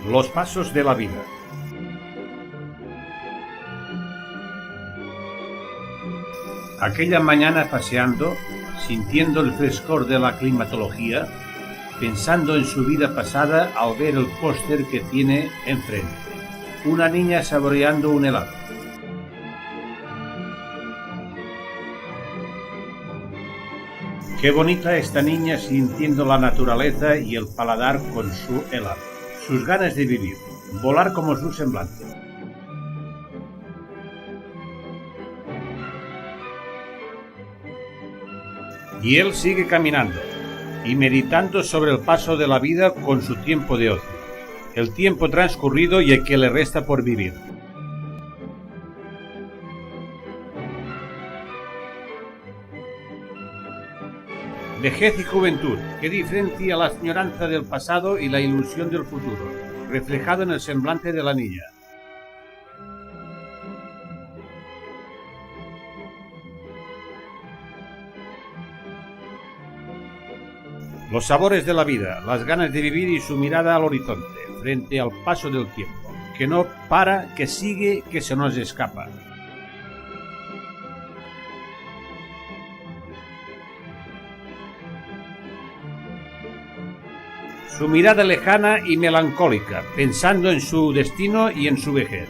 Los pasos de la vida. Aquella mañana paseando, sintiendo el frescor de la climatología, pensando en su vida pasada al ver el póster que tiene enfrente, una niña saboreando un helado. Qué bonita esta niña sintiendo la naturaleza y el paladar con su helado, sus ganas de vivir, volar como su semblante. Y él sigue caminando y meditando sobre el paso de la vida con su tiempo de ocio, el tiempo transcurrido y el que le resta por vivir. Vejez y juventud, ¿qué diferencia la añoranza del pasado y la ilusión del futuro, reflejado en el semblante de la niña? Los sabores de la vida, las ganas de vivir y su mirada al horizonte, frente al paso del tiempo, que no para, que sigue, que se nos escapa. Su mirada lejana y melancólica, pensando en su destino y en su vejez.